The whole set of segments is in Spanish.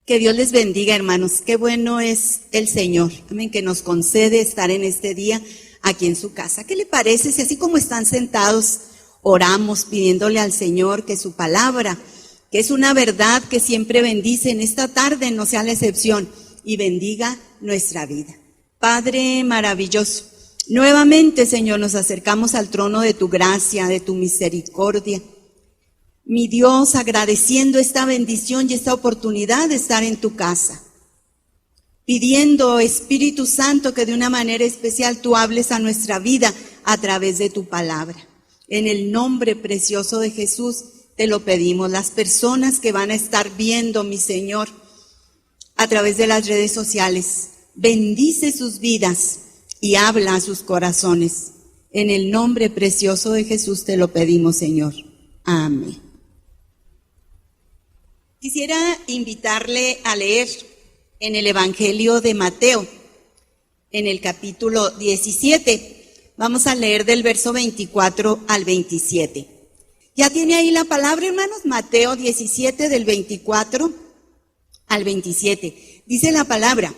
Que Dios les bendiga, hermanos. Qué bueno es el Señor, amén, que nos concede estar en este día aquí en su casa. ¿Qué le parece si así como están sentados, oramos pidiéndole al Señor que su palabra, que es una verdad que siempre bendice, en esta tarde no sea la excepción, y bendiga nuestra vida? Padre maravilloso, nuevamente, Señor, nos acercamos al trono de tu gracia, de tu misericordia. Mi Dios, agradeciendo esta bendición y esta oportunidad de estar en tu casa, pidiendo, Espíritu Santo, que de una manera especial tú hables a nuestra vida a través de tu palabra. En el nombre precioso de Jesús te lo pedimos. Las personas que van a estar viendo, mi Señor, a través de las redes sociales, bendice sus vidas y habla a sus corazones. En el nombre precioso de Jesús te lo pedimos, Señor. Amén. Quisiera invitarle a leer en el Evangelio de Mateo, en el capítulo 17. Vamos a leer del verso 24 al 27. ¿Ya tiene ahí la palabra, hermanos? Mateo 17, del 24 al 27. Dice la palabra: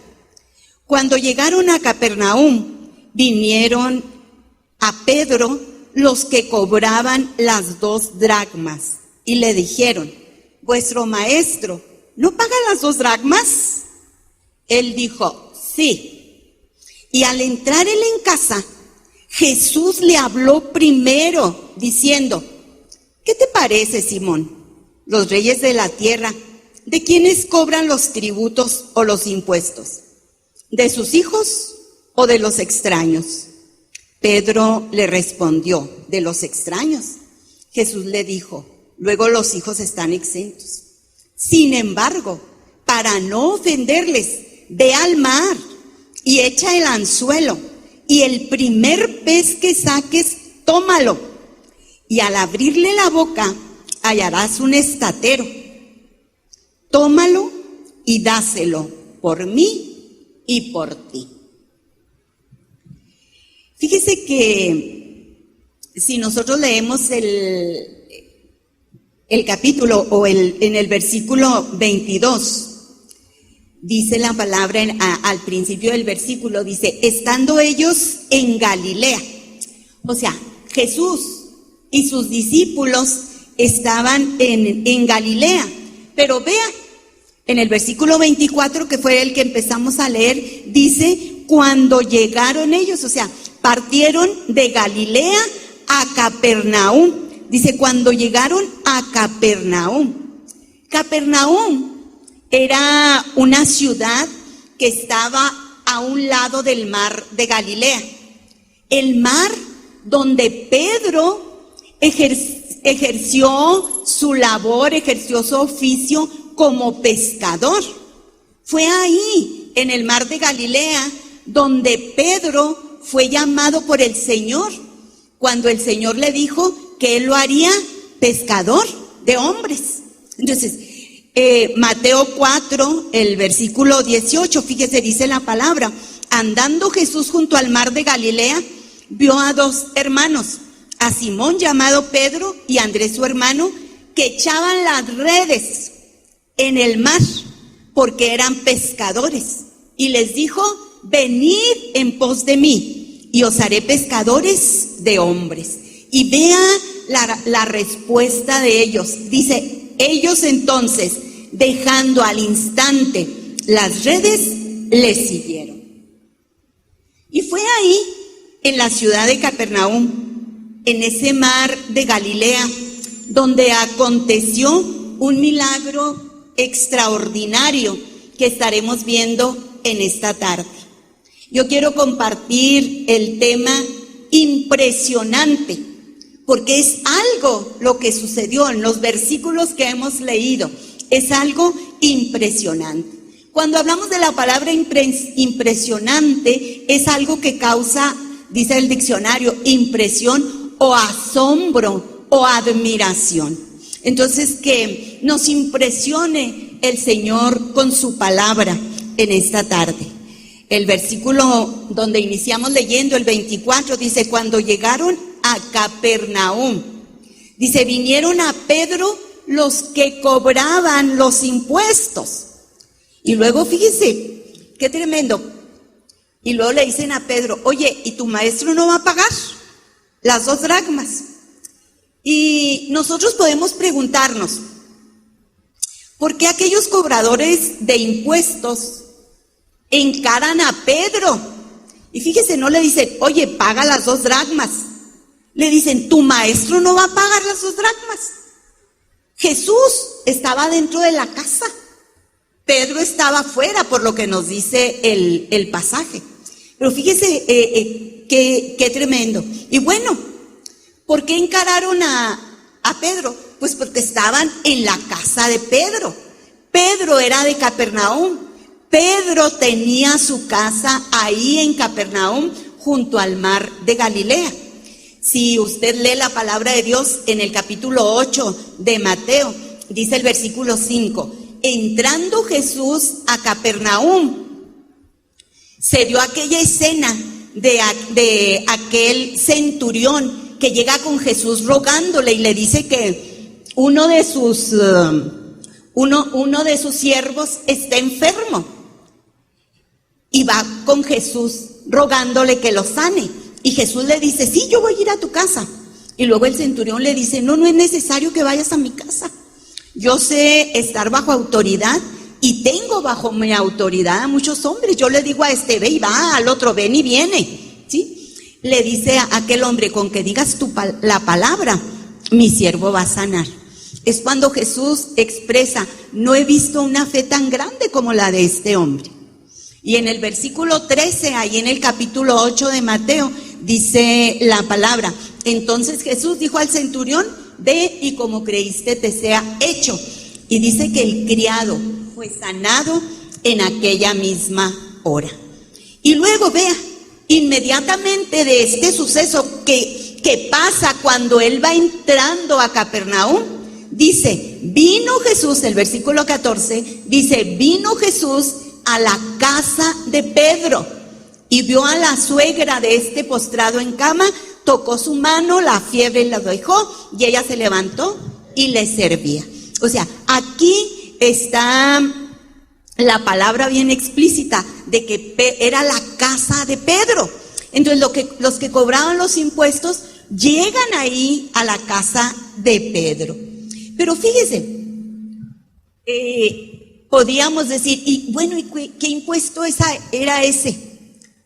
cuando llegaron a Capernaum, vinieron a Pedro los que cobraban las 2 dracmas y le dijeron: ¿vuestro maestro no paga las 2 dracmas? Él dijo: sí. Y al entrar él en casa, Jesús le habló primero, diciendo: ¿qué te parece, Simón? Los reyes de la tierra, ¿de quiénes cobran los tributos o los impuestos? ¿De sus hijos o de los extraños? Pedro le respondió: de los extraños. Jesús le dijo: luego los hijos están exentos. Sin embargo, para no ofenderles, ve al mar y echa el anzuelo, y el primer pez que saques, tómalo, y al abrirle la boca hallarás un estatero. Tómalo y dáselo por mí y por ti. Fíjese que si nosotros leemos el capítulo o en el versículo 22, dice la palabra al principio del versículo, dice: estando ellos en Galilea. O sea, Jesús y sus discípulos estaban en Galilea. Pero vea, en el versículo 24, que fue el que empezamos a leer, dice: cuando llegaron ellos, o sea, partieron de Galilea a Capernaum. Dice: cuando llegaron a Capernaum. Capernaum era una ciudad que estaba a un lado del mar de Galilea. El mar donde Pedro ejerció su labor, ejerció su oficio como pescador. Fue ahí, en el mar de Galilea, donde Pedro fue llamado por el Señor, cuando el Señor le dijo que él lo haría pescador de hombres. Entonces, Mateo 4, el versículo 18, fíjese, dice la palabra: andando Jesús junto al mar de Galilea, vio a 2 hermanos, a Simón llamado Pedro y a Andrés su hermano, que echaban las redes en el mar, porque eran pescadores. Y les dijo: venid en pos de mí, y os haré pescadores de hombres. Y vea la respuesta de ellos. Dice: ellos entonces, dejando al instante las redes, les siguieron. Y fue ahí, en la ciudad de Capernaum, en ese mar de Galilea, donde aconteció un milagro extraordinario que estaremos viendo en esta tarde. Yo quiero compartir el tema impresionante, porque es algo lo que sucedió en los versículos que hemos leído. Es algo impresionante. Cuando hablamos de la palabra impresionante, es algo que causa, dice el diccionario, impresión o asombro o admiración. Entonces, que nos impresione el Señor con su palabra en esta tarde. El versículo donde iniciamos leyendo, el 24, dice: cuando llegaron a Capernaum, dice, vinieron a Pedro los que cobraban los impuestos. Y luego fíjese, qué tremendo. Y luego le dicen a Pedro, oye, ¿y tu maestro no va a pagar las 2 dracmas? Y nosotros podemos preguntarnos, ¿por qué aquellos cobradores de impuestos encaran a Pedro? Y fíjese, no le dicen, oye, paga las 2 dracmas. Le dicen, tu maestro no va a pagar las 2 dracmas. Jesús estaba dentro de la casa. Pedro estaba afuera, por lo que nos dice el pasaje. Pero fíjese qué tremendo. Y bueno, ¿por qué encararon a Pedro? Pues porque estaban en la casa de Pedro. Pedro era de Capernaum. Pedro tenía su casa ahí en Capernaum, junto al mar de Galilea. Si usted lee la palabra de Dios en el capítulo 8 de Mateo, dice el versículo 5, entrando Jesús a Capernaum, se dio aquella escena de aquel centurión que llega con Jesús rogándole y le dice que uno de sus siervos está enfermo y va con Jesús rogándole que lo sane. Y Jesús le dice, sí, yo voy a ir a tu casa. Y luego el centurión le dice, no es necesario que vayas a mi casa. Yo sé estar bajo autoridad y tengo bajo mi autoridad a muchos hombres. Yo le digo a este, ve y va, al otro, ven y viene. ¿Sí? Le dice a aquel hombre, con que digas la palabra, mi siervo va a sanar. Es cuando Jesús expresa, no he visto una fe tan grande como la de este hombre. Y en el versículo 13, ahí en el capítulo 8 de Mateo, dice la palabra, entonces Jesús dijo al centurión, ve y como creíste te sea hecho. Y dice que el criado fue sanado en aquella misma hora. Y luego vea, inmediatamente de este suceso que pasa cuando él va entrando a Capernaum, dice, vino Jesús, el versículo 14, dice, vino Jesús a la casa de Pedro y vio a la suegra de este postrado en cama, tocó su mano, la fiebre la dejó y ella se levantó y le servía. O sea, aquí está la palabra bien explícita de que era la casa de Pedro. Entonces los que cobraban los impuestos llegan ahí a la casa de Pedro. Pero fíjese, podíamos decir, y bueno, ¿y qué impuesto era ese?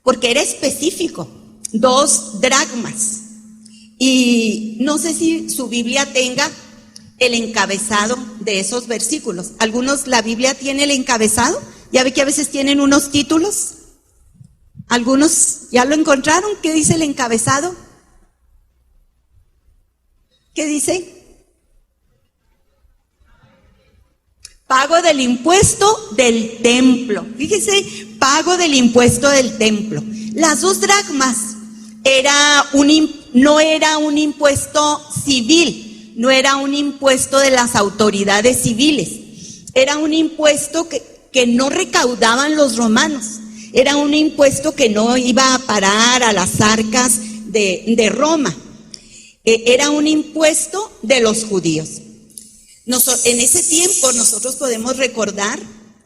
Porque era específico, 2 dracmas. Y no sé si su Biblia tenga el encabezado de esos versículos. Algunos, la Biblia tiene el encabezado, ya ve que a veces tienen unos títulos. Algunos, ¿ya lo encontraron? ¿Qué dice el encabezado? ¿Qué dice? Pago del impuesto del templo. Fíjese, pago del impuesto del templo. Las 2 dracmas no era un impuesto civil, no era un impuesto de las autoridades civiles. Era un impuesto que no recaudaban los romanos. Era un impuesto que no iba a parar a las arcas de Roma. Era un impuesto de los judíos. En ese tiempo nosotros podemos recordar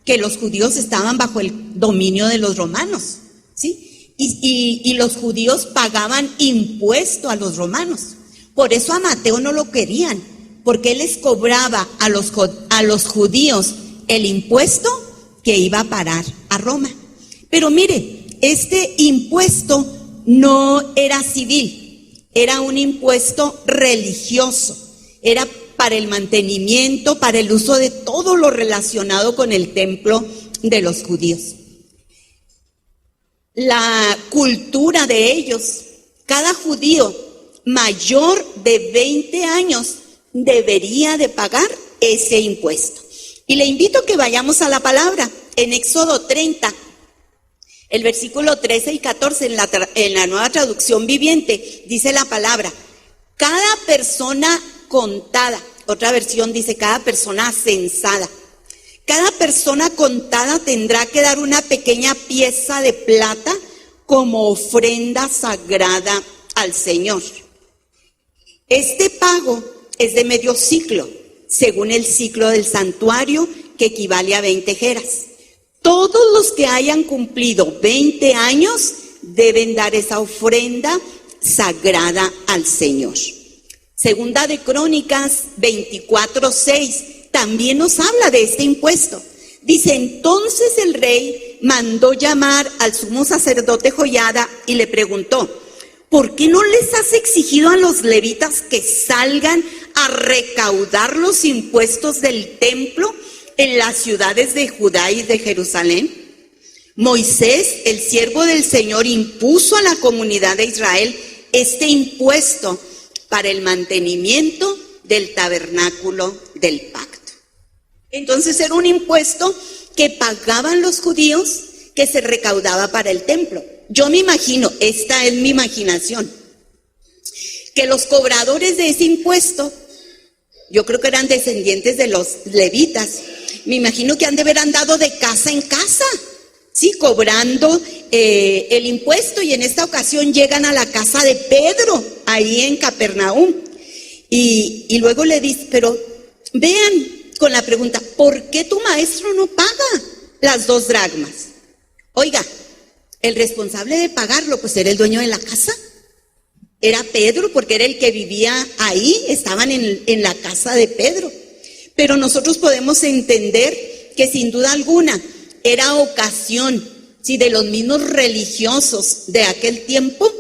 que los judíos estaban bajo el dominio de los romanos, ¿sí? Y los judíos pagaban impuesto a los romanos. Por eso a Mateo no lo querían, porque él les cobraba a los judíos el impuesto que iba a parar a Roma. Pero mire, este impuesto no era civil, era un impuesto religioso, era para el mantenimiento, para el uso de todo lo relacionado con el templo de los judíos. La cultura de ellos, cada judío mayor de 20 años debería de pagar ese impuesto. Y le invito a que vayamos a la palabra, en Éxodo 30, el versículo 13 y 14, en la Nueva Traducción Viviente, dice la palabra, cada persona contada, otra versión dice cada persona censada. Cada persona contada tendrá que dar una pequeña pieza de plata como ofrenda sagrada al Señor. Este pago es de medio ciclo, según el ciclo del santuario, que equivale a 20 jeras. todos los que hayan cumplido 20 años deben dar esa ofrenda sagrada al Señor. Segunda de Crónicas 24:6 también nos habla de este impuesto. Dice, entonces el rey mandó llamar al sumo sacerdote Joiada y le preguntó, ¿por qué no les has exigido a los levitas que salgan a recaudar los impuestos del templo en las ciudades de Judá y de Jerusalén? Moisés, el siervo del Señor, impuso a la comunidad de Israel este impuesto para el mantenimiento del tabernáculo del pacto. Entonces era un impuesto que pagaban los judíos, que se recaudaba para el templo. Yo me imagino, esta es mi imaginación, que los cobradores de ese impuesto, yo creo que eran descendientes de los levitas, me imagino que han de haber andado de casa en casa, sí, cobrando el impuesto, y en esta ocasión llegan a la casa de Pedro, ahí en Capernaum, y luego le dice, pero vean con la pregunta, ¿por qué tu maestro no paga las 2 dracmas? Oiga, el responsable de pagarlo, pues era el dueño de la casa, era Pedro, porque era el que vivía ahí, estaban en la casa de Pedro. Pero nosotros podemos entender que sin duda alguna era ocasión, sí, de los mismos religiosos de aquel tiempo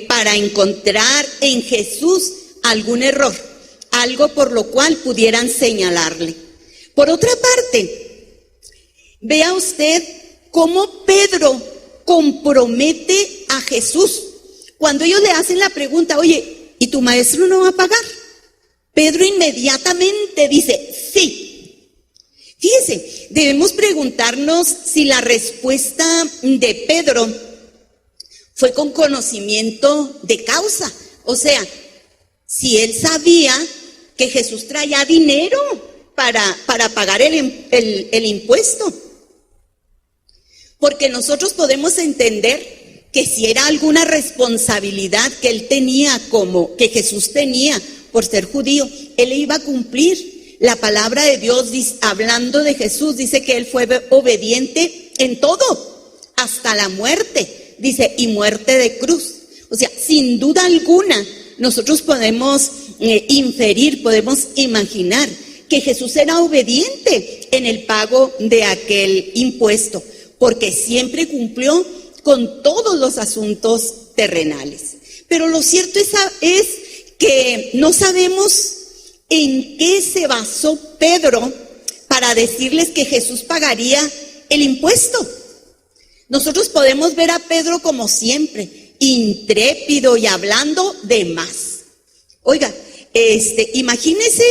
para encontrar en Jesús algún error, algo por lo cual pudieran señalarle. Por otra parte, vea usted cómo Pedro compromete a Jesús. Cuando ellos le hacen la pregunta, oye, ¿y tu maestro no va a pagar? Pedro inmediatamente dice, sí. Fíjese, debemos preguntarnos si la respuesta de Pedro fue con conocimiento de causa. O sea, si él sabía que Jesús traía dinero para pagar el impuesto. Porque nosotros podemos entender que si era alguna responsabilidad que él tenía, como que Jesús tenía por ser judío, él iba a cumplir. La palabra de Dios, hablando de Jesús, dice que él fue obediente en todo, hasta la muerte, dice, y muerte de cruz. O sea, sin duda alguna, nosotros podemos inferir, podemos imaginar que Jesús era obediente en el pago de aquel impuesto, porque siempre cumplió con todos los asuntos terrenales. Pero lo cierto es que no sabemos en qué se basó Pedro para decirles que Jesús pagaría el impuesto. Nosotros podemos ver a Pedro como siempre, intrépido y hablando de más. Oiga, imagínese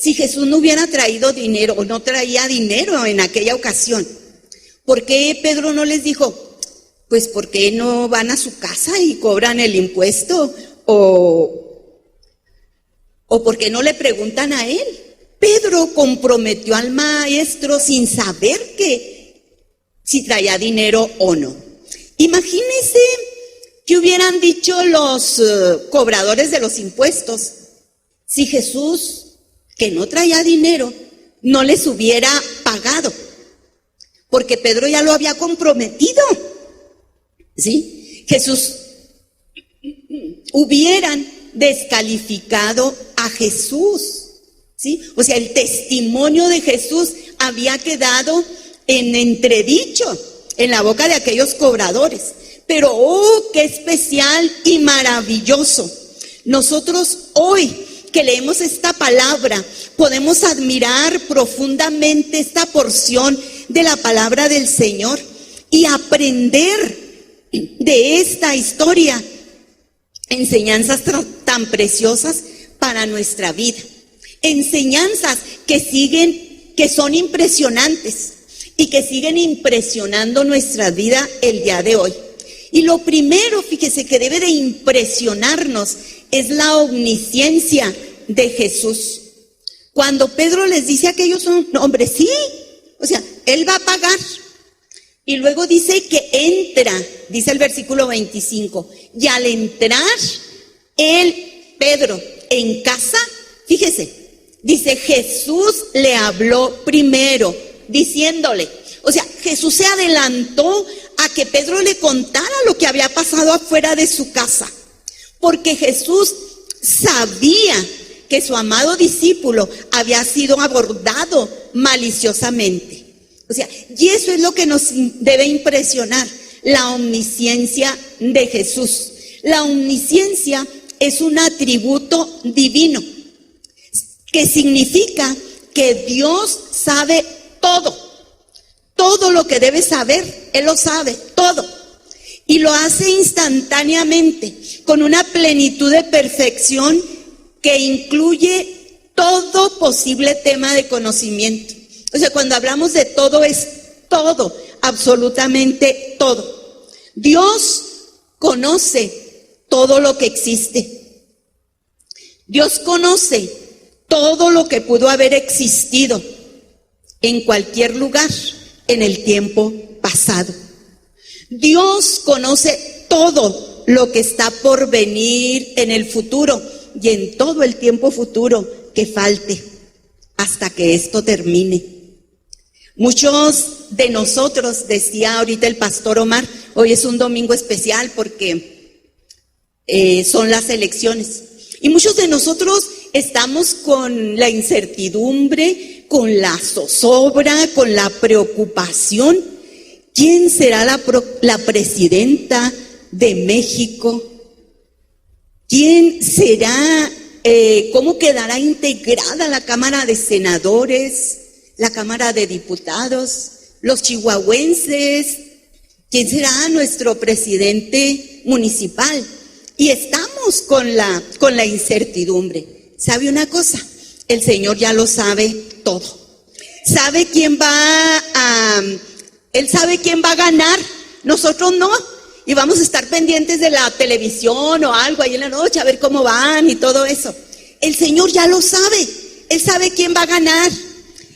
si Jesús no hubiera traído dinero o no traía dinero en aquella ocasión. ¿Por qué Pedro no les dijo, pues por qué no van a su casa y cobran el impuesto? ¿O por qué no le preguntan a él? Pedro comprometió al maestro sin saber si traía dinero o no. Imagínense que hubieran dicho los cobradores de los impuestos, si Jesús, que no traía dinero, no les hubiera pagado, porque Pedro ya lo había comprometido, ¿sí? Jesús, hubieran descalificado a Jesús, ¿sí? O sea, el testimonio de Jesús había quedado en entredicho en la boca de aquellos cobradores. Pero ¡oh, qué especial y maravilloso! Nosotros hoy que leemos esta palabra podemos admirar profundamente esta porción de la palabra del Señor y aprender de esta historia enseñanzas tan preciosas para nuestra vida. Enseñanzas que son impresionantes y que siguen impresionando nuestra vida el día de hoy. Y lo primero, fíjese, que debe de impresionarnos es la omnisciencia de Jesús. Cuando Pedro les dice a aquellos hombres, sí, o sea, él va a pagar. Y luego dice que entra, dice el versículo 25, y al entrar Pedro, en casa, fíjese, dice, Jesús le habló primero, diciéndole, O sea, Jesús se adelantó a que Pedro le contara lo que había pasado afuera de su casa, porque Jesús sabía que su amado discípulo había sido abordado maliciosamente. O sea, y eso es lo que nos debe impresionar, la omnisciencia de Jesús. La omnisciencia es un atributo divino, que significa que Dios sabe todo. Todo lo que debe saber, Él lo sabe, todo. Y lo hace instantáneamente, con una plenitud de perfección que incluye todo posible tema de conocimiento. O sea, cuando hablamos de todo, es todo, absolutamente todo. Dios conoce todo lo que existe. Dios conoce todo lo que pudo haber existido en cualquier lugar en el tiempo pasado. Dios conoce todo lo que está por venir en el futuro y en todo el tiempo futuro que falte hasta que esto termine. Muchos de nosotros, decía ahorita el pastor Omar, hoy es un domingo especial porque son las elecciones. Y muchos de nosotros estamos con la incertidumbre, con la zozobra, con la preocupación. ¿Quién será la presidenta de México? ¿Quién será, cómo quedará integrada la Cámara de Senadores, la Cámara de Diputados, los chihuahuenses? ¿Quién será nuestro presidente municipal? Y estamos con la incertidumbre. ¿Sabe una cosa? El Señor ya lo sabe todo. ¿Sabe quién Él sabe quién va a ganar? Nosotros no. Y vamos a estar pendientes de la televisión o algo ahí en la noche a ver cómo van y todo eso. El Señor ya lo sabe. Él sabe quién va a ganar.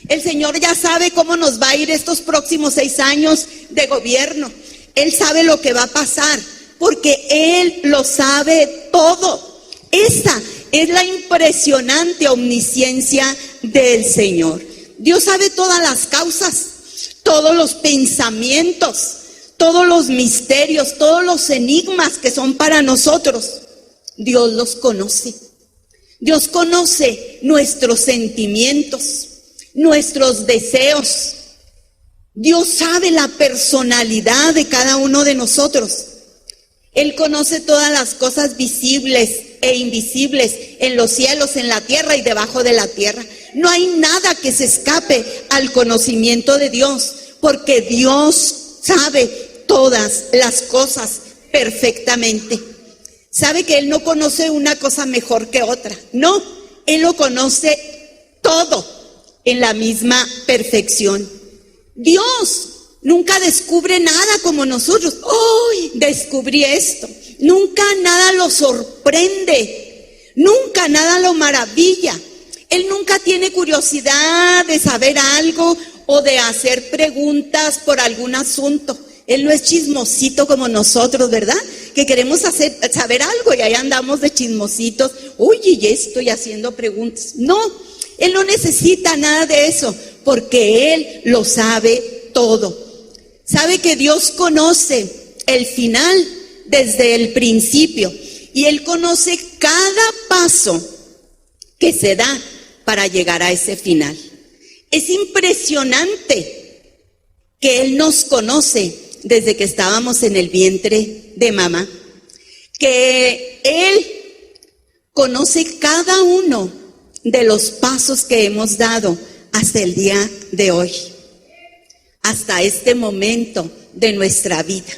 El Señor ya sabe cómo nos va a ir estos próximos 6 años de gobierno. Él sabe lo que va a pasar, porque Él lo sabe todo. Esa es la impresionante omnisciencia del Señor. Dios sabe todas las causas, todos los pensamientos, todos los misterios, todos los enigmas que son para nosotros. Dios los conoce. Dios conoce nuestros sentimientos, nuestros deseos. Dios sabe la personalidad de cada uno de nosotros. Él conoce todas las cosas visibles e invisibles en los cielos, en la tierra y debajo de la tierra. No hay nada que se escape al conocimiento de Dios, porque Dios sabe todas las cosas perfectamente. Sabe que Él no conoce una cosa mejor que otra. No, Él lo conoce todo en la misma perfección. Dios nunca descubre nada como nosotros. ¡Ay! Descubrí esto. Nunca nada lo sorprende. Nunca nada lo maravilla. Él nunca tiene curiosidad de saber algo o de hacer preguntas por algún asunto. Él no es chismosito como nosotros, ¿verdad? Que queremos saber algo y ahí andamos de chismositos. Oye, y estoy haciendo preguntas. No, Él no necesita nada de eso, porque Él lo sabe todo. Sabe que Dios conoce el final desde el principio y Él conoce cada paso que se da para llegar a ese final. Es impresionante que Él nos conoce desde que estábamos en el vientre de mamá, que Él conoce cada uno de los pasos que hemos dado hasta el día de hoy, hasta este momento de nuestra vida.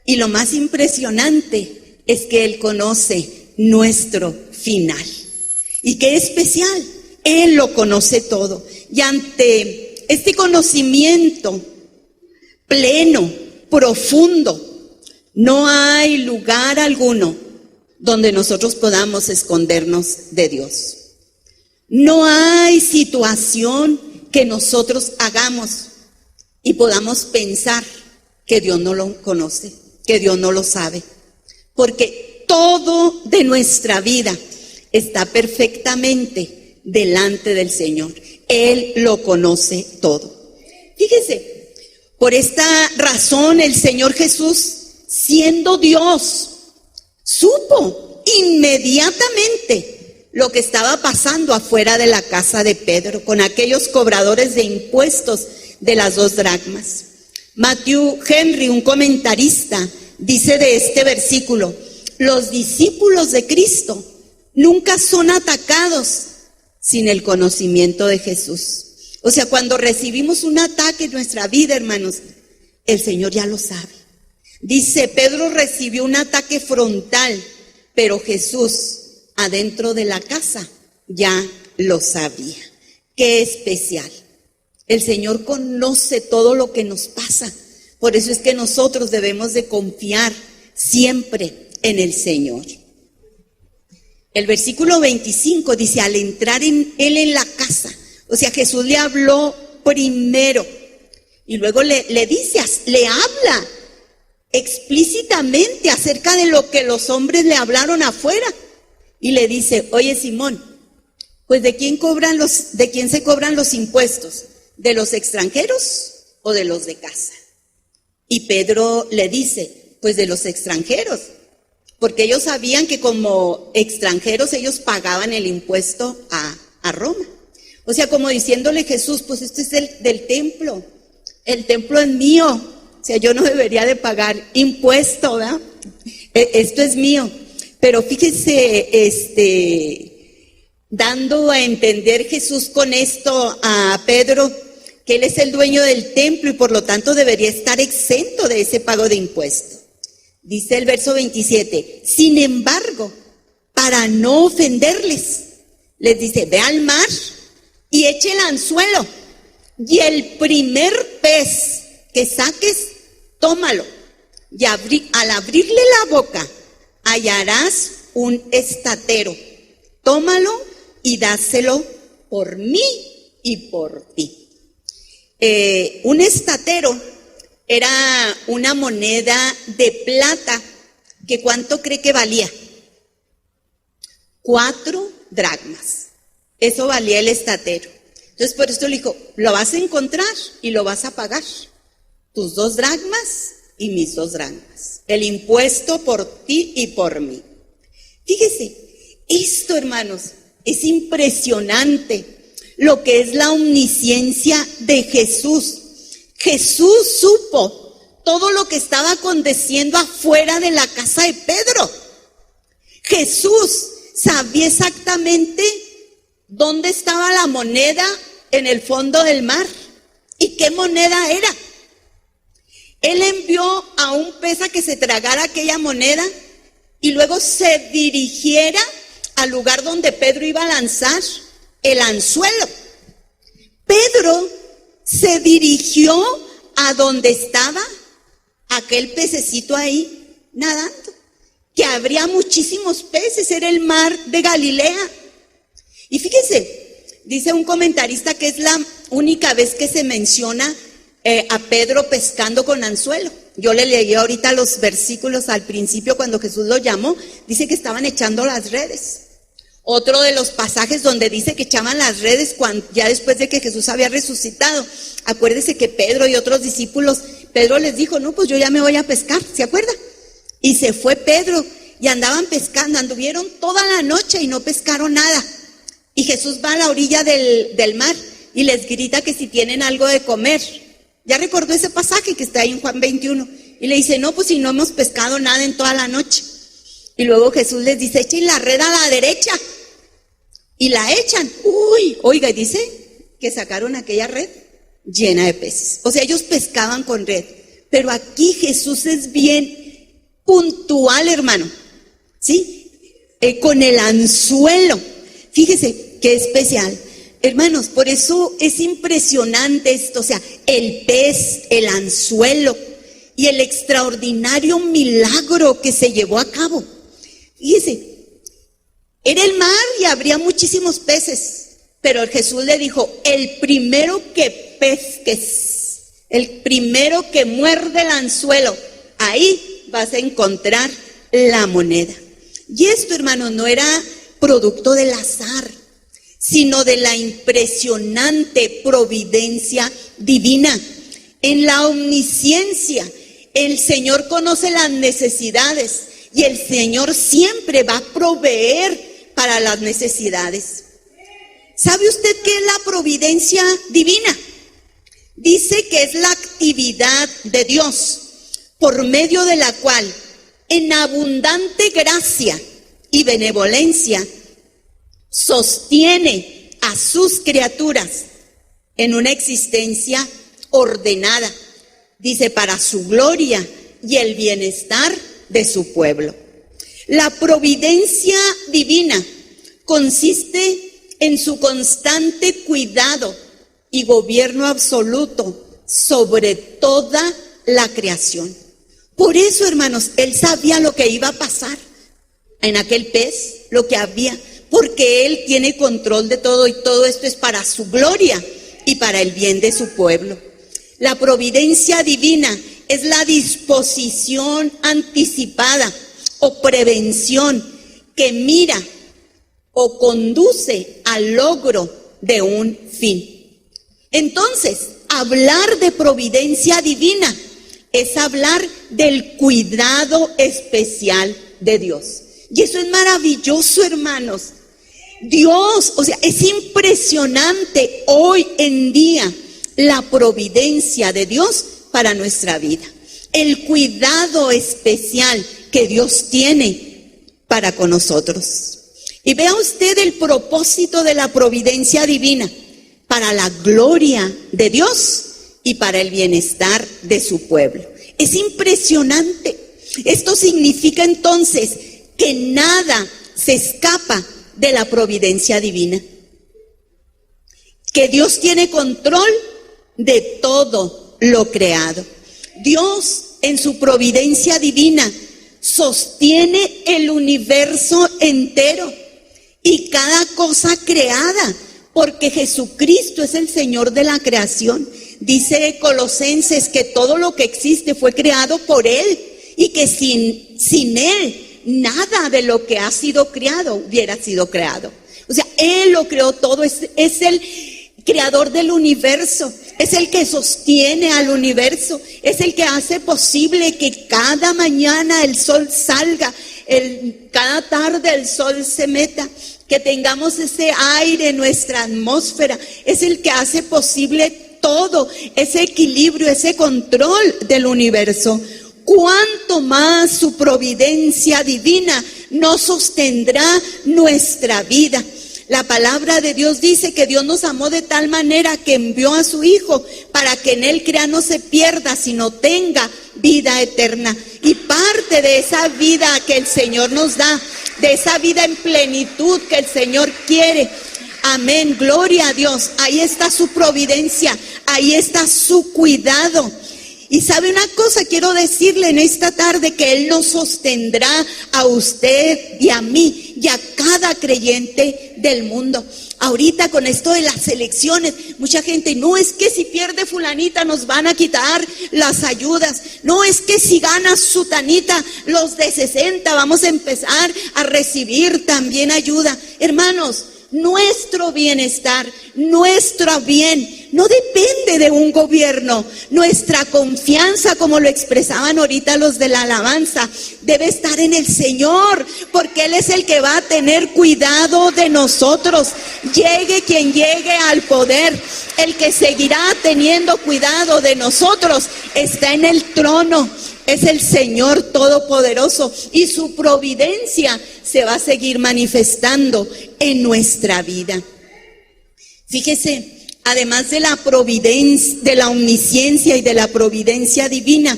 Y lo más impresionante es que Él conoce nuestro final. Y qué especial, Él lo conoce todo. Y ante este conocimiento pleno, profundo, no hay lugar alguno donde nosotros podamos escondernos de Dios. No hay situación que nosotros hagamos y podamos pensar que Dios no lo conoce, que Dios no lo sabe. Porque todo de nuestra vida está perfectamente delante del Señor. Él lo conoce todo. Fíjese, Por esta razón el Señor Jesús, siendo Dios, supo inmediatamente lo que estaba pasando afuera de la casa de Pedro con aquellos cobradores de impuestos de las 2 dracmas. Matthew Henry, un comentarista, dice de este versículo: los discípulos de Cristo nunca son atacados sin el conocimiento de Jesús. O sea, cuando recibimos un ataque en nuestra vida, hermanos, el Señor ya lo sabe. Dice, Pedro recibió un ataque frontal, pero Jesús, adentro de la casa, ya lo sabía. Qué especial. El Señor conoce todo lo que nos pasa. Por eso es que nosotros debemos de confiar siempre en el Señor. El versículo 25 dice, al entrar él en la casa, o sea, Jesús le habló primero y luego le habla explícitamente acerca de lo que los hombres le hablaron afuera y le dice, oye Simón, pues ¿de quién se cobran los impuestos? ¿De los extranjeros o de los de casa? Y Pedro le dice, pues de los extranjeros, porque ellos sabían que como extranjeros ellos pagaban el impuesto a Roma. O sea, como diciéndole Jesús, pues esto es del templo, el templo es mío, o sea, yo no debería de pagar impuesto, ¿verdad? Esto es mío. Pero fíjese, dando a entender Jesús con esto a Pedro, que él es el dueño del templo y por lo tanto debería estar exento de ese pago de impuesto. Dice el verso 27, sin embargo, para no ofenderles, les dice, ve al mar y eche el anzuelo y el primer pez que saques, tómalo y al abrirle la boca hallarás un estatero, tómalo y dáselo por mí y por ti. Un estatero era una moneda de plata que ¿cuánto cree que valía? 4 dracmas. Eso valía el estatero. Entonces por eso le dijo, lo vas a encontrar y lo vas a pagar. Tus 2 dracmas y mis 2 dracmas. El impuesto por ti y por mí. Fíjese, esto, hermanos, es impresionante. Lo que es la omnisciencia de Jesús. Jesús supo todo lo que estaba aconteciendo afuera de la casa de Pedro. Jesús sabía exactamente dónde estaba la moneda en el fondo del mar y qué moneda era. Él envió a un pez a que se tragara aquella moneda y luego se dirigiera al lugar donde Pedro iba a lanzar el anzuelo. Pedro se dirigió a donde estaba aquel pececito ahí nadando, que habría muchísimos peces, era el mar de Galilea. Y fíjese, dice un comentarista que es la única vez que se menciona a Pedro pescando con anzuelo. Yo le leí ahorita los versículos al principio cuando Jesús lo llamó, dice que estaban echando las redes. Otro de los pasajes donde dice que echaban las redes ya después de que Jesús había resucitado. Acuérdese que Pedro y otros discípulos, Pedro les dijo, no, pues yo ya me voy a pescar, ¿se acuerda? Y se fue Pedro y andaban pescando, anduvieron toda la noche y no pescaron nada. Y Jesús va a la orilla del mar y les grita que si tienen algo de comer. Ya recordó ese pasaje que está ahí en Juan 21. Y le dice, no, pues si no hemos pescado nada en toda la noche. Y luego Jesús les dice, echen la red a la derecha. Y la echan. Oiga, y dice que sacaron aquella red llena de peces. O sea, ellos pescaban con red. Pero aquí Jesús es bien puntual, hermano. ¿Sí? Con el anzuelo. Fíjese qué especial. Hermanos, por eso es impresionante esto. O sea, el pez, el anzuelo y el extraordinario milagro que se llevó a cabo. Fíjese. Era el mar y habría muchísimos peces, pero Jesús le dijo, el primero que pesques, el primero que muerde el anzuelo, ahí vas a encontrar la moneda. Y esto, hermanos, no era producto del azar, sino de la impresionante providencia divina. En la omnisciencia, el Señor conoce las necesidades y el Señor siempre va a proveer para las necesidades. ¿Sabe usted qué es la providencia divina? Dice que es la actividad de Dios por medio de la cual en abundante gracia y benevolencia sostiene a sus criaturas en una existencia ordenada, dice, para su gloria y el bienestar de su pueblo. La providencia divina consiste en su constante cuidado y gobierno absoluto sobre toda la creación. Por eso, hermanos, Él sabía lo que iba a pasar en aquel pez, lo que había, porque Él tiene control de todo y todo esto es para su gloria y para el bien de su pueblo. La providencia divina es la disposición anticipada o prevención que mira o conduce al logro de un fin. Entonces, hablar de providencia divina es hablar del cuidado especial de Dios. Y eso es maravilloso, hermanos. Dios, o sea, es impresionante hoy en día la providencia de Dios para nuestra vida. El cuidado especial que Dios tiene para con nosotros. Y vea usted el propósito de la providencia divina para la gloria de Dios y para el bienestar de su pueblo. Es impresionante. Esto significa entonces que nada se escapa de la providencia divina. Que Dios tiene control de todo lo creado. Dios en su providencia divina sostiene el universo entero y cada cosa creada, porque Jesucristo es el Señor de la creación. Dice Colosenses que todo lo que existe fue creado por Él y que sin Él nada de lo que ha sido creado hubiera sido creado. O sea, Él lo creó todo, es el creador del universo, es el que sostiene al universo, es el que hace posible que cada mañana el sol salga, cada tarde el sol se meta, que tengamos ese aire en nuestra atmósfera, es el que hace posible todo, ese equilibrio, ese control del universo. ¿Cuánto más su providencia divina nos sostendrá nuestra vida? La palabra de Dios dice que Dios nos amó de tal manera que envió a su Hijo para que en Él crea no se pierda, sino tenga vida eterna. Y parte de esa vida que el Señor nos da, de esa vida en plenitud que el Señor quiere. Amén, gloria a Dios. Ahí está su providencia, ahí está su cuidado. Y sabe una cosa, quiero decirle en esta tarde que Él nos sostendrá a usted y a mí y a cada creyente del mundo. Ahorita con esto de las elecciones, mucha gente, no es que si pierde fulanita nos van a quitar las ayudas, no es que si gana sutanita los de 60 vamos a empezar a recibir también ayuda. Hermanos, nuestro bienestar, nuestro bien, no depende de un gobierno. Nuestra confianza, como lo expresaban ahorita los de la alabanza, debe estar en el Señor, porque Él es el que va a tener cuidado de nosotros. Llegue quien llegue al poder, el que seguirá teniendo cuidado de nosotros está en el trono. Es el Señor Todopoderoso y su providencia se va a seguir manifestando en nuestra vida. Fíjese, además de la providencia, de la omnisciencia y de la providencia divina,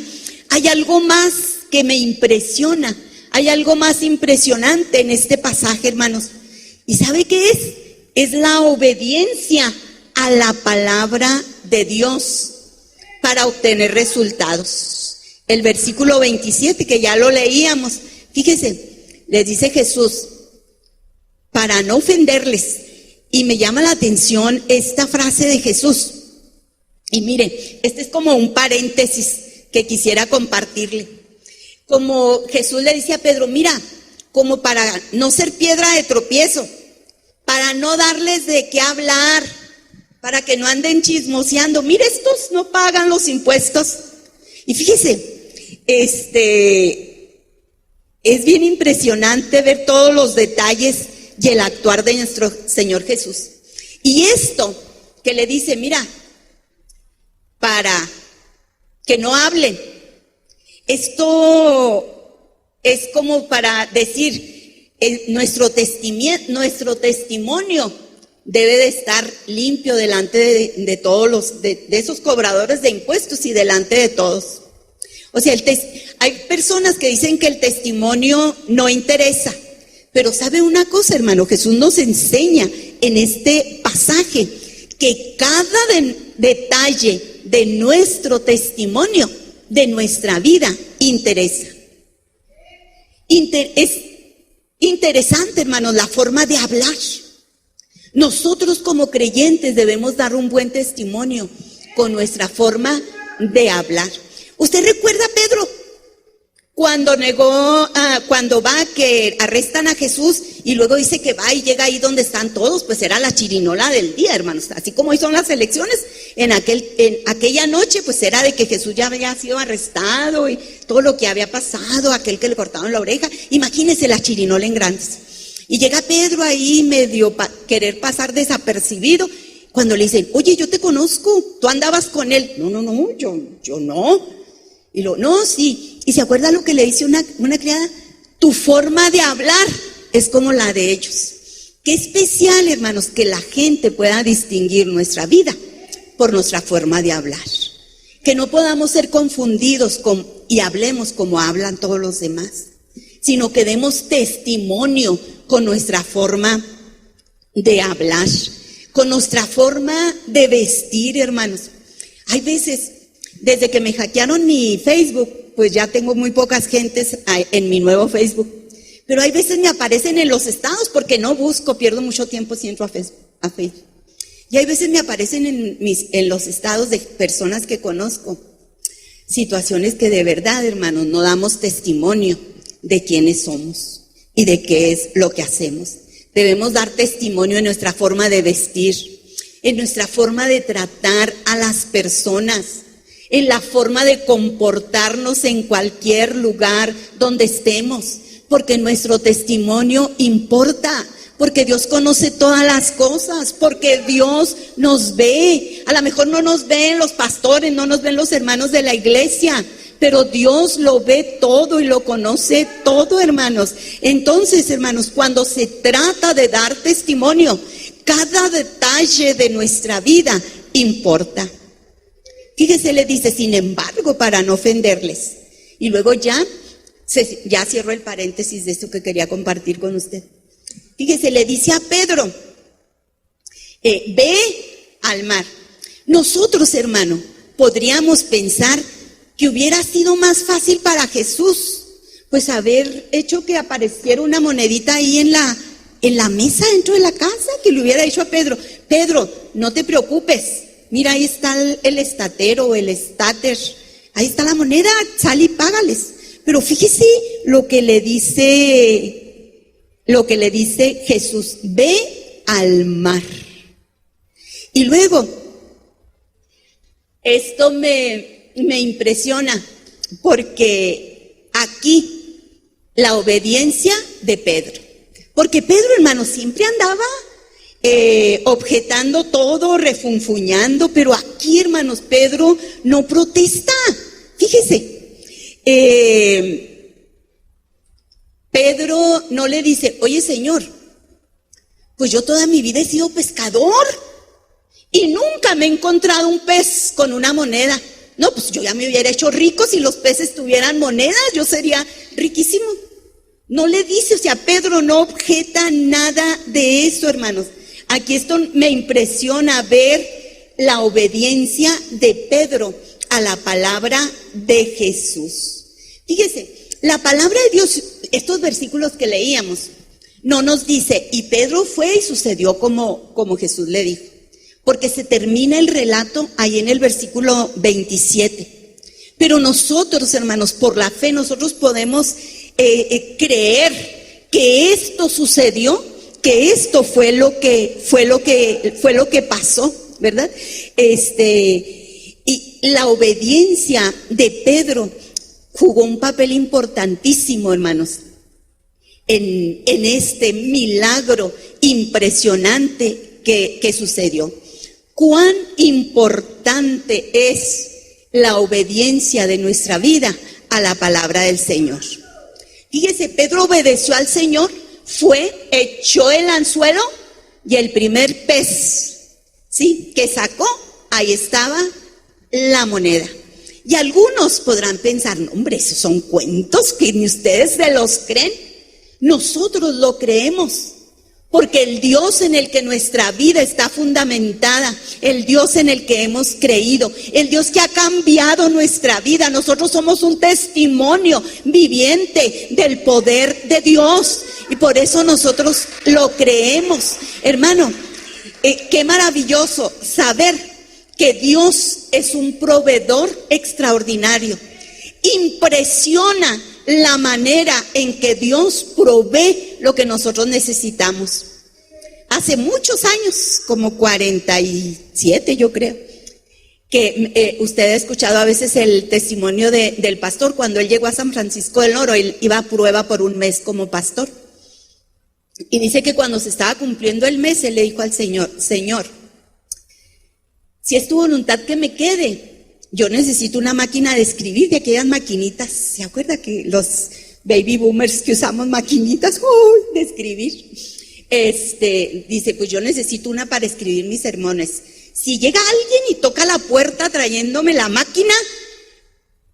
hay algo más que me impresiona, hay algo más impresionante en este pasaje, hermanos. ¿Y sabe qué es? Es la obediencia a la palabra de Dios para obtener resultados. El versículo 27, que ya lo leíamos, fíjese, les dice Jesús, para no ofenderles, y me llama la atención esta frase de Jesús, y mire, este es como un paréntesis que quisiera compartirle. Como Jesús le dice a Pedro, mira, como para no ser piedra de tropiezo, para no darles de qué hablar, para que no anden chismoseando. Mira, estos no pagan los impuestos. Y fíjese, es bien impresionante ver todos los detalles y el actuar de nuestro Señor Jesús. Y esto que le dice, mira, para que no hablen, esto es como para decir, nuestro testimonio debe de estar limpio delante de todos de esos cobradores de impuestos y delante de todos. O sea, hay personas que dicen que el testimonio no interesa, pero ¿sabe una cosa, hermano? Jesús nos enseña en este pasaje que cada detalle de nuestro testimonio, de nuestra vida, interesa. Es interesante, hermanos, la forma de hablar. Nosotros como creyentes debemos dar un buen testimonio con nuestra forma de hablar. ¿Usted recuerda a Pedro? Cuando va, que arrestan a Jesús y luego dice que va y llega ahí donde están todos, pues era la chirinola del día, hermanos. Así como hoy son las elecciones, en aquella noche pues era de que Jesús ya había sido arrestado y todo lo que había pasado, aquel que le cortaron la oreja. Imagínense la chirinola en grandes. Y llega Pedro ahí medio querer pasar desapercibido, cuando le dicen, oye, yo te conozco, tú andabas con él. No, yo no. Y no, sí. ¿Y se acuerda lo que le dice una criada? Tu forma de hablar es como la de ellos. Qué especial, hermanos, que la gente pueda distinguir nuestra vida por nuestra forma de hablar. Que no podamos ser confundidos y hablemos como hablan todos los demás, sino que demos testimonio con nuestra forma de hablar, con nuestra forma de vestir, hermanos. Hay veces, desde que me hackearon mi Facebook, pues ya tengo muy pocas gentes en mi nuevo Facebook, pero hay veces me aparecen en los estados porque no busco, pierdo mucho tiempo si entro a Facebook. Y hay veces me aparecen en los estados de personas que conozco, situaciones que de verdad, hermanos, no damos testimonio de quiénes somos y de qué es lo que hacemos. Debemos dar testimonio en nuestra forma de vestir, en nuestra forma de tratar a las personas, en la forma de comportarnos en cualquier lugar donde estemos, porque nuestro testimonio importa, porque Dios conoce todas las cosas, porque Dios nos ve. A lo mejor no nos ven los pastores, no nos ven los hermanos de la iglesia, pero Dios lo ve todo y lo conoce todo, hermanos. Entonces, hermanos, cuando se trata de dar testimonio, cada detalle de nuestra vida importa. Fíjese, le dice, sin embargo, para no ofenderles. Y luego ya cierro el paréntesis de esto que quería compartir con usted. Fíjese, le dice a Pedro, ve al mar. Nosotros, hermano, podríamos pensar que hubiera sido más fácil para Jesús, pues haber hecho que apareciera una monedita ahí en la mesa dentro de la casa, que le hubiera dicho a Pedro, Pedro, no te preocupes. Mira, ahí está el estatero, el estater, ahí está la moneda, sal y págales. Pero fíjese lo que le dice Jesús, ve al mar. Y luego, esto me impresiona, porque aquí la obediencia de Pedro. Porque Pedro, hermano, siempre andaba objetando todo, refunfuñando, pero aquí, hermanos, Pedro no protesta. Fíjese, Pedro no le dice, oye, Señor, pues yo toda mi vida he sido pescador y nunca me he encontrado un pez con una moneda. No, pues yo ya me hubiera hecho rico si los peces tuvieran monedas, yo sería riquísimo. No le dice, o sea, Pedro no objeta nada de eso, hermanos. Aquí esto me impresiona ver la obediencia de Pedro a la palabra de Jesús. Fíjese, la palabra de Dios, estos versículos que leíamos, no nos dice, y Pedro fue y sucedió como Jesús le dijo, porque se termina el relato ahí en el versículo 27. Pero nosotros, hermanos, por la fe, nosotros podemos creer que esto sucedió, que esto fue lo que pasó. ¿verdad? Y la obediencia de Pedro jugó un papel importantísimo, hermanos, en este milagro impresionante que sucedió. Cuán importante es la obediencia de nuestra vida a la palabra del Señor. Fíjese, Pedro obedeció al Señor, echó el anzuelo y el primer pez, ¿sí?, que sacó, ahí estaba la moneda. Y algunos podrán pensar, no, hombre, esos son cuentos que ni ustedes se los creen. Nosotros lo creemos, porque el Dios en el que nuestra vida está fundamentada, el Dios en el que hemos creído, el Dios que ha cambiado nuestra vida, nosotros somos un testimonio viviente del poder de Dios, y por eso nosotros lo creemos. Hermano, qué maravilloso saber que Dios es un proveedor extraordinario. Impresiona la manera en que Dios provee lo que nosotros necesitamos. Hace muchos años, como 47 yo creo, que usted ha escuchado a veces el testimonio del pastor cuando él llegó a San Francisco del Oro. Él iba a prueba por un mes como pastor. Y dice que cuando se estaba cumpliendo el mes, él le dijo al Señor: Señor, si es tu voluntad que me quede, yo necesito una máquina de escribir, de aquellas maquinitas. ¿Se acuerda que los baby boomers que usamos maquinitas de escribir? Dice, pues yo necesito una para escribir mis sermones. Si llega alguien y toca la puerta trayéndome la máquina,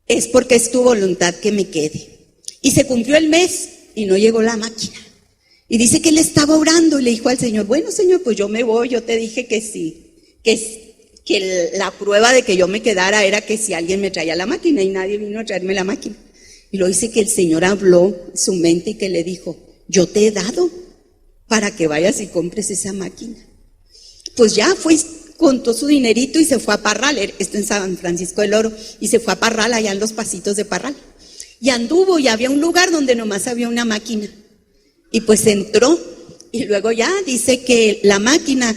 es porque es tu voluntad que me quede. Y se cumplió el mes y no llegó la máquina. Y dice que él estaba orando y le dijo al Señor: bueno, Señor, pues yo me voy, yo te dije que sí, que la prueba de que yo me quedara era que si alguien me traía la máquina, y nadie vino a traerme la máquina. Y lo dice que el Señor habló en su mente y que le dijo: yo te he dado para que vayas y compres esa máquina. Pues ya fue, contó su dinerito y se fue a Parral, esto en San Francisco del Oro, y se fue a Parral, allá en los pasitos de Parral. Y anduvo, y había un lugar donde nomás había una máquina. Y pues entró, y luego ya dice que la máquina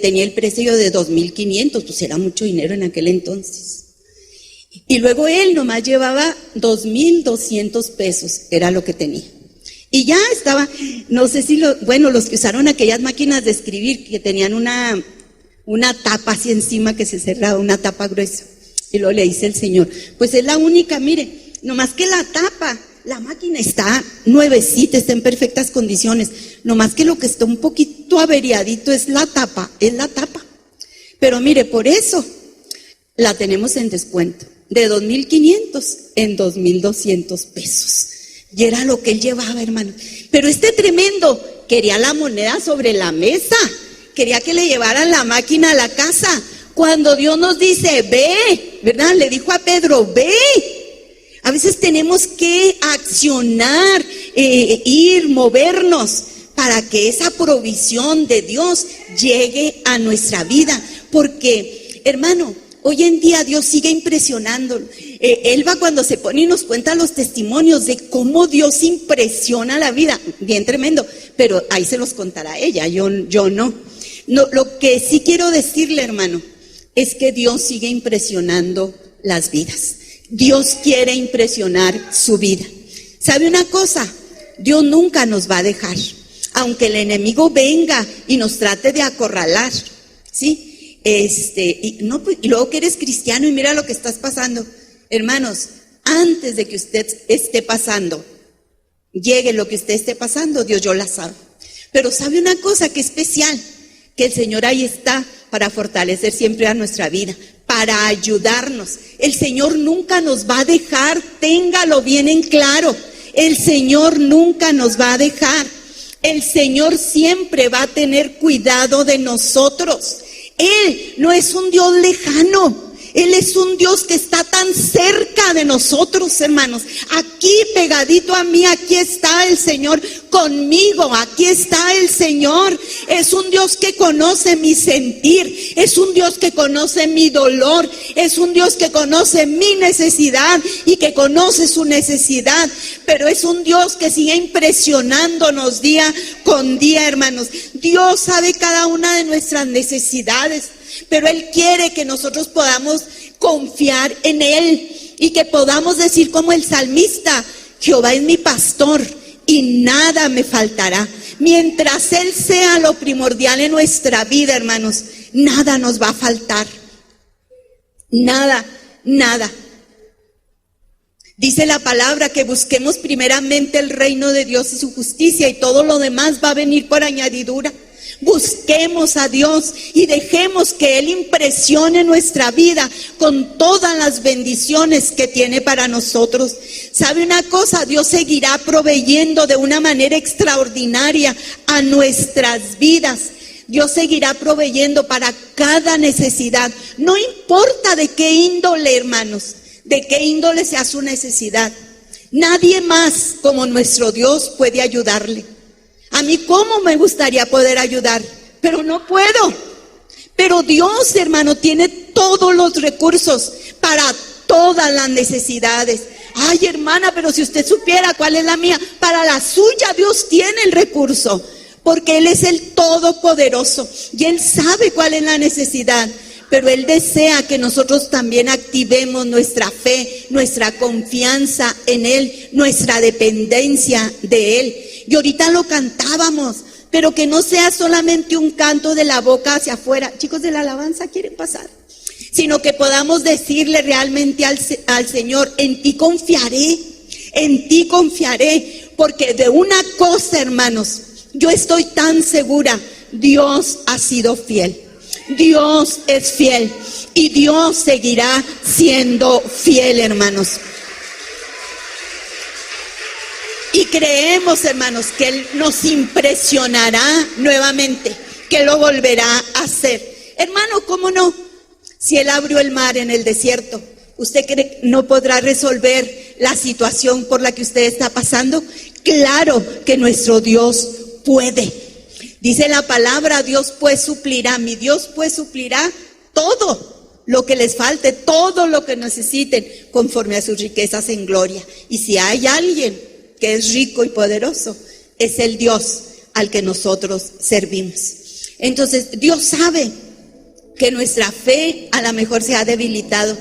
tenía el precio de 2,500, pues era mucho dinero en aquel entonces. Y luego él nomás llevaba 2,200 pesos, era lo que tenía. Y ya estaba, no sé si los que usaron aquellas máquinas de escribir, que tenían una tapa así encima que se cerraba, una tapa gruesa. Y luego le dice el Señor: pues es la única, mire, nomás que la tapa, la máquina está nuevecita, está en perfectas condiciones, nomás que lo que está un poquito averiadito es la tapa. Pero mire, por eso la tenemos en descuento, de 2,500 en 2,200 pesos. Y era lo que él llevaba, hermano. Pero este tremendo quería la moneda sobre la mesa, quería que le llevaran la máquina a la casa. Cuando Dios nos dice: ve, ¿verdad? Le dijo a Pedro: ve. A veces tenemos que accionar, ir, movernos para que esa provisión de Dios llegue a nuestra vida. Porque, hermano, hoy en día Dios sigue impresionando. Elba, cuando se pone y nos cuenta los testimonios de cómo Dios impresiona la vida, bien tremendo, pero ahí se los contará ella, yo no. Lo que sí quiero decirle, hermano, es que Dios sigue impresionando las vidas. Dios quiere impresionar su vida. ¿Sabe una cosa? Dios nunca nos va a dejar, aunque el enemigo venga y nos trate de acorralar, ¿sí? Y luego que eres cristiano y mira lo que estás pasando. Hermanos, antes de que usted esté pasando, llegue lo que usted esté pasando, Dios ya la sabe. Pero ¿sabe una cosa que especial? Que el Señor ahí está para fortalecer siempre a nuestra vida, para ayudarnos. El Señor nunca nos va a dejar, téngalo bien en claro. El Señor nunca nos va a dejar. El Señor siempre va a tener cuidado de nosotros. Él no es un Dios lejano. Él es un Dios que está tan cerca de nosotros, hermanos. Aquí pegadito a mí, aquí está el Señor conmigo, aquí está el Señor. Es un Dios que conoce mi sentir, es un Dios que conoce mi dolor, es un Dios que conoce mi necesidad y que conoce su necesidad. Pero es un Dios que sigue impresionándonos día con día, hermanos. Dios sabe cada una de nuestras necesidades. pero Él quiere que nosotros podamos confiar en Él y que podamos decir como el salmista: Jehová es mi pastor y nada me faltará. Mientras Él sea lo primordial en nuestra vida, hermanos, nada nos va a faltar. Nada, nada. Dice la palabra que busquemos primeramente el reino de Dios y su justicia, y todo lo demás va a venir por añadidura. Busquemos a Dios y dejemos que Él impresione nuestra vida con todas las bendiciones que tiene para nosotros. ¿Sabe una cosa? Dios seguirá proveyendo de una manera extraordinaria a nuestras vidas. Dios seguirá proveyendo para cada necesidad. No importa de qué índole, hermanos, de qué índole sea su necesidad. Nadie más como nuestro Dios puede ayudarle. A mí cómo me gustaría poder ayudar, pero no puedo. Pero Dios, hermano, tiene todos los recursos para todas las necesidades. Ay, hermana, pero si usted supiera cuál es la mía, para la suya Dios tiene el recurso, porque Él es el Todopoderoso y Él sabe cuál es la necesidad. Pero Él desea que nosotros también activemos nuestra fe, nuestra confianza en Él, nuestra dependencia de Él. Y ahorita lo cantábamos, pero que no sea solamente un canto de la boca hacia afuera. Chicos de la alabanza, ¿quieren pasar? Sino que podamos decirle realmente al Señor: en ti confiaré, porque de una cosa, hermanos, yo estoy tan segura: Dios ha sido fiel. Dios es fiel y Dios seguirá siendo fiel, hermanos. Y creemos, hermanos, que Él nos impresionará nuevamente, que lo volverá a hacer. Hermano, ¿cómo no? Si Él abrió el mar en el desierto, ¿usted cree que no podrá resolver la situación por la que usted está pasando? Claro que nuestro Dios puede. Dice la palabra: Dios pues suplirá, mi Dios pues suplirá todo lo que les falte, todo lo que necesiten, conforme a sus riquezas en gloria. Y si hay alguien que es rico y poderoso, es el Dios al que nosotros servimos. Entonces, Dios sabe que nuestra fe a lo mejor se ha debilitado,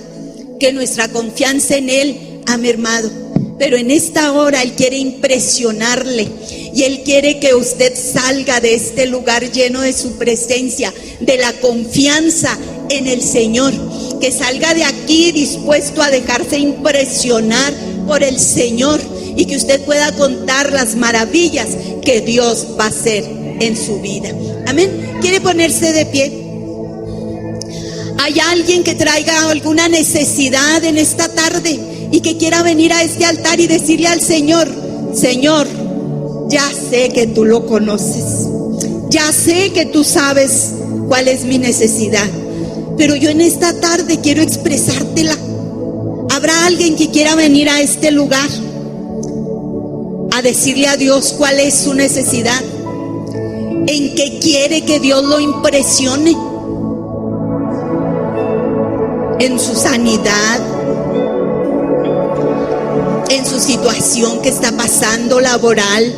que nuestra confianza en Él ha mermado, pero en esta hora Él quiere impresionarle y Él quiere que usted salga de este lugar lleno de su presencia, de la confianza en el Señor, que salga de aquí dispuesto a dejarse impresionar por el Señor y que usted pueda contar las maravillas que Dios va a hacer en su vida. Amén. ¿Quiere ponerse de pie? ¿Hay alguien que traiga alguna necesidad en esta tarde y que quiera venir a este altar y decirle al Señor: Señor, ya sé que tú lo conoces, ya sé que tú sabes cuál es mi necesidad, pero yo en esta tarde quiero expresártela? ¿Habrá alguien que quiera venir a este lugar a decirle a Dios cuál es su necesidad? ¿En qué quiere que Dios lo impresione? ¿En su sanidad? ¿En su situación que está pasando laboral?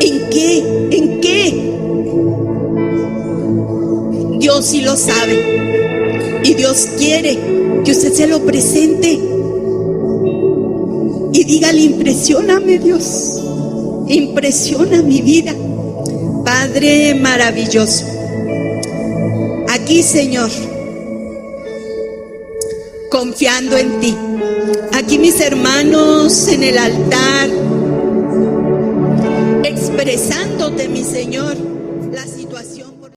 ¿En qué? ¿En qué? Dios sí lo sabe y Dios quiere que usted se lo presente y dígale: impresióname, Dios, impresiona mi vida. Padre maravilloso, aquí, Señor, confiando en ti. Aquí mis hermanos en el altar, expresándote, mi Señor,